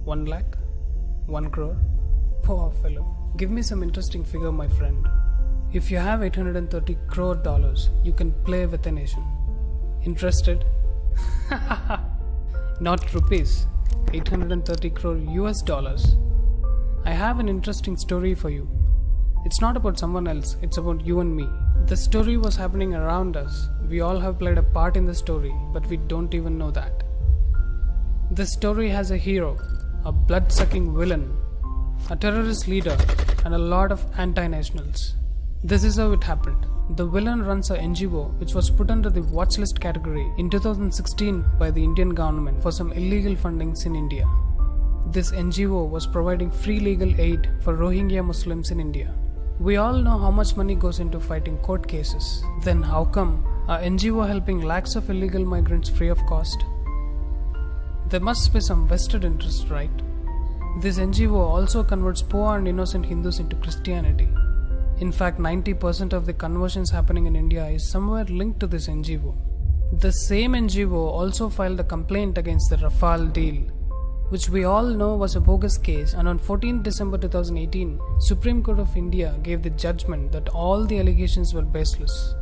1 lakh? 1 crore? Poor fellow. Give me some interesting figure, my friend. If you have $830 crore, you can play with a nation. Interested? Not rupees. 830 crore US dollars. I have an interesting story for you. It's not about someone else, it's about you and me. The story was happening around us. We all have played a part in the story, but we don't even know that. The story has a hero, a blood-sucking villain, a terrorist leader, and a lot of anti-nationals. This is how it happened. The villain runs a NGO which was put under the watchlist category in 2016 by the Indian government for some illegal fundings in India. This NGO was providing free legal aid for Rohingya Muslims in India. We all know how much money goes into fighting court cases. Then how come a NGO helping lakhs of illegal migrants free of cost? There must be some vested interest, right? This NGO also converts poor and innocent Hindus into Christianity. In fact, 90% of the conversions happening in India is somewhere linked to this NGO. The same NGO also filed a complaint against the Rafale deal, which we all know was a bogus case, and on 14 December 2018, Supreme Court of India gave the judgment that all the allegations were baseless.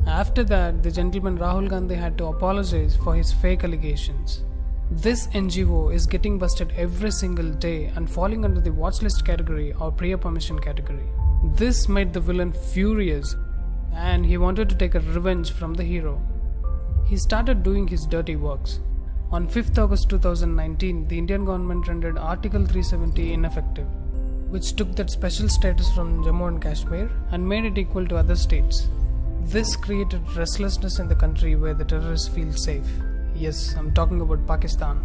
After that, the gentleman Rahul Gandhi had to apologize for his fake allegations. This NGO is getting busted every single day and falling under the watchlist category or prior permission category. This made the villain furious and he wanted to take a revenge from the hero. He started doing his dirty works. On 5th August 2019, the Indian government rendered Article 370 ineffective, which took that special status from Jammu and Kashmir and made it equal to other states. This created restlessness in the country where the terrorists feel safe. Yes, I'm talking about Pakistan.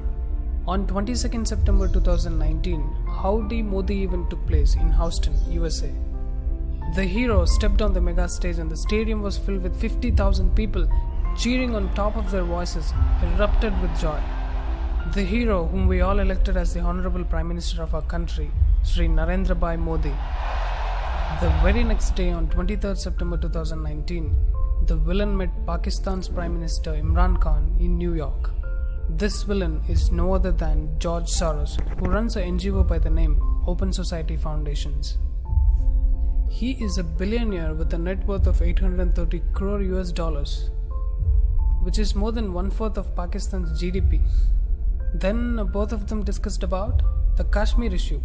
On 22nd September 2019, Howdy Modi event took place in Houston, USA. The hero stepped on the mega stage and the stadium was filled with 50,000 people cheering on top of their voices, erupted with joy. The hero whom we all elected as the Honorable Prime Minister of our country, Sri Narendra Modi. The very next day on 23rd September 2019, the villain met Pakistan's Prime Minister Imran Khan in New York. This villain is no other than George Soros, who runs an NGO by the name Open Society Foundations. He is a billionaire with a net worth of 830 crore US dollars, which is more than 1/4 of Pakistan's GDP. Then both of them discussed about the Kashmir issue.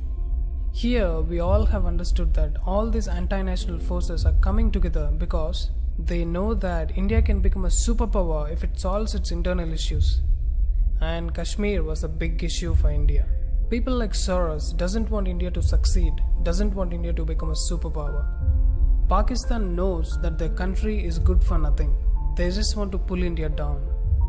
Here we all have understood that all these anti-national forces are coming together because they know that India can become a superpower if it solves its internal issues. And Kashmir was a big issue for India. People like Soros doesn't want India to succeed, doesn't want India to become a superpower. Pakistan knows that their country is good for nothing. They just want to pull India down.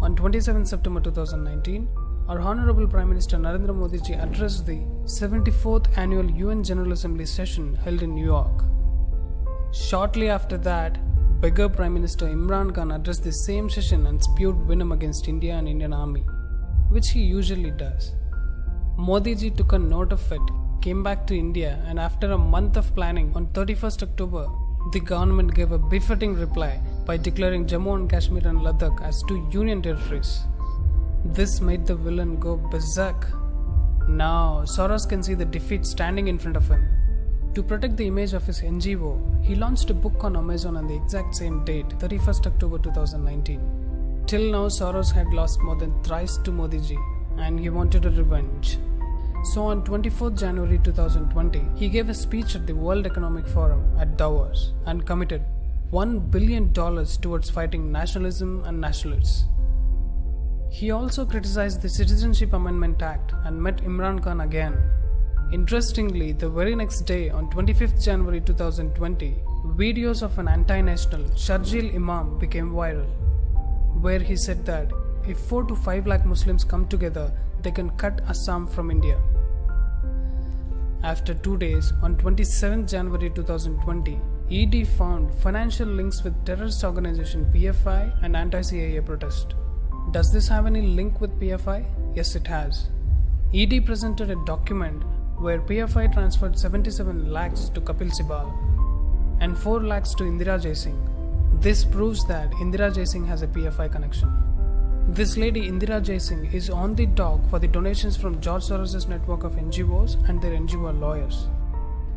On 27 September 2019, our Honorable Prime Minister Narendra Modi ji addressed the 74th Annual UN General Assembly session held in New York. Shortly after that, beggar Prime Minister Imran Khan addressed the same session and spewed venom against India and Indian Army, which he usually does. Modi ji took a note of it, came back to India, and after a month of planning, on 31st October, the government gave a befitting reply by declaring Jammu and Kashmir and Ladakh as two union territories. This made the villain go berserk. Now, Soros can see the defeat standing in front of him. To protect the image of his NGO, he launched a book on Amazon on the exact same date, 31st October 2019. Till now, Soros had lost more than thrice to Modi ji, and he wanted a revenge. So on 24th January 2020, he gave a speech at the World Economic Forum at Davos and committed $1 billion towards fighting nationalism and nationalists. He also criticized the Citizenship Amendment Act and met Imran Khan again. Interestingly, the very next day, on 25th January 2020, videos of an anti-national Sharjeel Imam became viral, where he said that if 4 to 5 lakh Muslims come together, they can cut Assam from India. After 2 days, on 27th January 2020, ED found financial links with terrorist organization PFI and anti-CIA protest. Does this have any link with PFI? Yes, it has. ED presented a document where PFI transferred 77 lakhs to Kapil Sibal and 4 lakhs to Indira Jaisingh. This proves that Indira Jaisingh has a PFI connection. This lady Indira Jaising is on the dock for the donations from George Soros' network of NGOs and their NGO lawyers.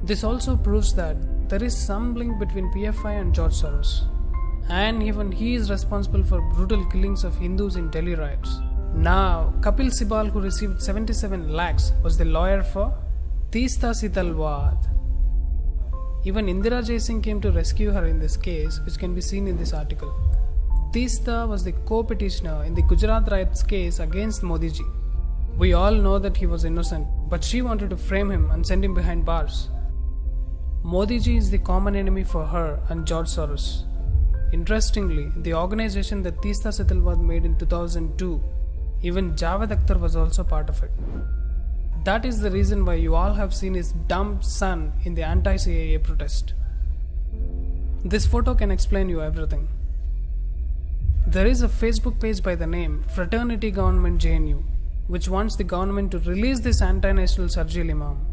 This also proves that there is some link between PFI and George Soros. And even he is responsible for brutal killings of Hindus in Delhi riots. Now, Kapil Sibal, who received 77 lakhs, was the lawyer for Teesta Sitalwad. Even Indira Jaising came to rescue her in this case, which can be seen in this article. Teesta was the co-petitioner in the Gujarat riots case against Modi ji. We all know that he was innocent, but she wanted to frame him and send him behind bars. Modi ji is the common enemy for her and George Soros. Interestingly, the organization that Teesta Sitalwad made in 2002, even Javed Akhtar was also part of it. That is the reason why you all have seen his dumb son in the anti-CAA protest. This photo can explain you everything. There is a Facebook page by the name Fraternity Government JNU, which wants the government to release this anti-national Sharjeel Imam.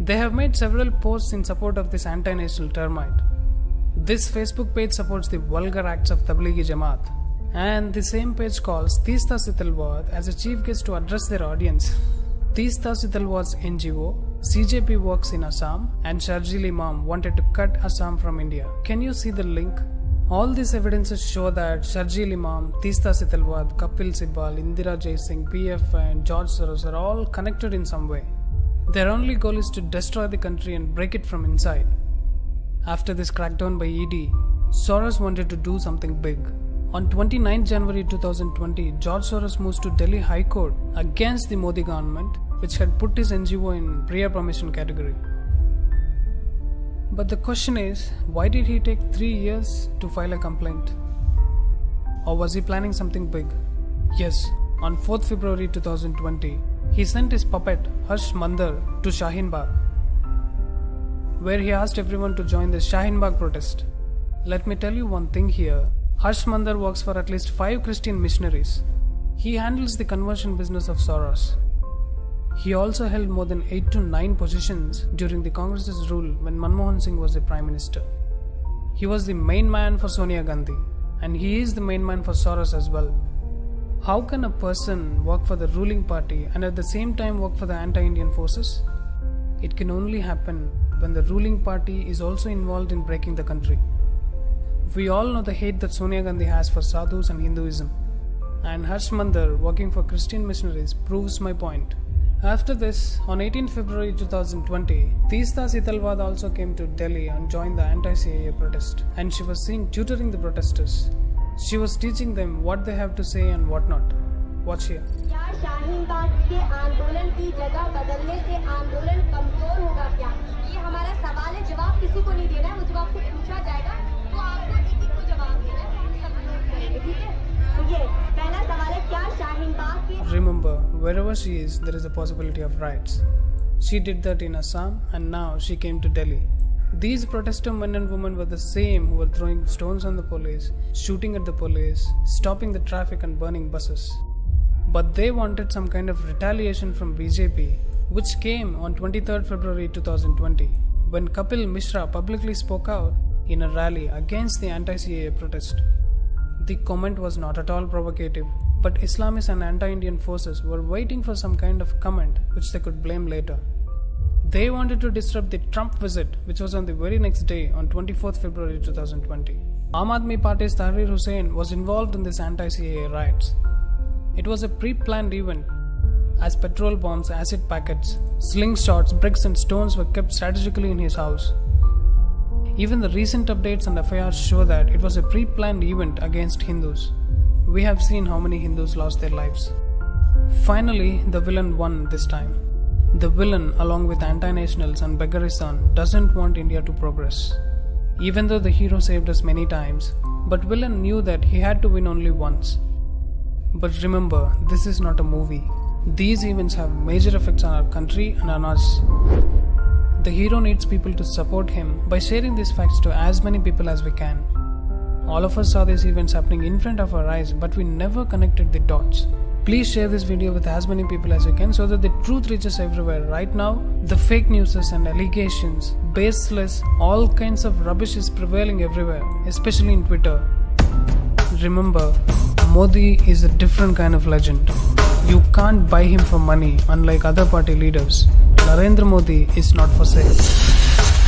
They have made several posts in support of this anti-national termite. This Facebook page supports the vulgar acts of Tablighi Jamaat, and the same page calls Teesta Sitalwad as a chief guest to address their audience. Teesta Sitalwad's NGO, CJP works in Assam, and Sharjeel Imam wanted to cut Assam from India. Can you see the link? All these evidences show that Sharjeel Imam, Teesta Sitalwad, Kapil Sibal, Indira Jaising, PFI and George Soros are all connected in some way. Their only goal is to destroy the country and break it from inside. After this crackdown by ED, Soros wanted to do something big. On 29 January 2020, George Soros moves to Delhi High Court against the Modi government, which had put his NGO in prior permission category. But the question is, why did he take 3 years to file a complaint? Or was he planning something big? Yes, on 4th February 2020, he sent his puppet Harsh Mandar to Shaheen Bagh, where he asked everyone to join the Shaheen Bagh protest. Let me tell you one thing here. Harsh Mandar works for at least 5 Christian missionaries. He handles the conversion business of Soros. He also held more than 8 to 9 positions during the Congress's rule when Manmohan Singh was the Prime Minister. He was the main man for Sonia Gandhi, and he is the main man for Soros as well. How can a person work for the ruling party and at the same time work for the anti-Indian forces? It can only happen when the ruling party is also involved in breaking the country. We all know the hate that Sonia Gandhi has for sadhus and Hinduism, and Harsh Mandar working for Christian missionaries proves my point. After this, on 18 February 2020, Teesta Sitalwad also came to Delhi and joined the anti-CAA protest, and she was seen tutoring the protesters. She was teaching them what they have to say and what not. Watch here. क्या शाहीन बाग के आंदोलन की जगह बदलने से आंदोलन कमजोर होगा क्या? ये हमारा सवाल है, जवाब किसी को नहीं देना है, वो जवाब से पूछा जाएगा तो आपको एक एक को जवाब देना है, हम सब नोट करेंगे, ठीक है? तो ये पहला सवाल है, क्या शाहीन बाग के Remember, wherever she is, there is a possibility of riots. She did that in Assam, and now she came to Delhi. These protester men and women were the same who were throwing stones on the police, shooting at the police, stopping the traffic and burning buses. But they wanted some kind of retaliation from BJP, which came on 23rd February 2020, when Kapil Mishra publicly spoke out in a rally against the anti-CAA protest. The comment was not at all provocative, but Islamists and anti-Indian forces were waiting for some kind of comment which they could blame later. They wanted to disrupt the Trump visit, which was on the very next day on 24th February 2020. Aam Aadmi Party's Tahrir Hussain was involved in this anti-CAA riots. It was a pre-planned event, as petrol bombs, acid packets, slingshots, bricks and stones were kept strategically in his house. Even the recent updates and FIRs show that it was a pre-planned event against Hindus. We have seen how many Hindus lost their lives. Finally, the villain won this time. The villain, along with anti-nationals and Begaristan, doesn't want India to progress. Even though the hero saved us many times, but villain knew that he had to win only once. But remember, this is not a movie. These events have major effects on our country and on us. The hero needs people to support him by sharing these facts to as many people as we can. All of us saw these events happening in front of our eyes, but we never connected the dots. Please share this video with as many people as you can so that the truth reaches everywhere. Right now, the fake news and allegations, baseless, all kinds of rubbish is prevailing everywhere, especially in Twitter. Remember, Modi is a different kind of legend. You can't buy him for money, unlike other party leaders. Narendra Modi is not for sale.